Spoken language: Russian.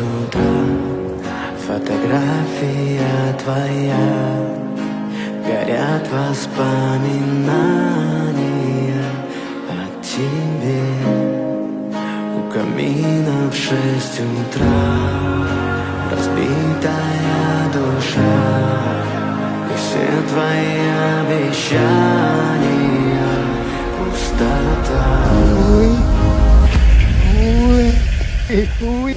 утра, фотография твоя, горят воспоминания о тебе. У камина в 6 утра разбитая душа, и все твои обещания пустота. Ой.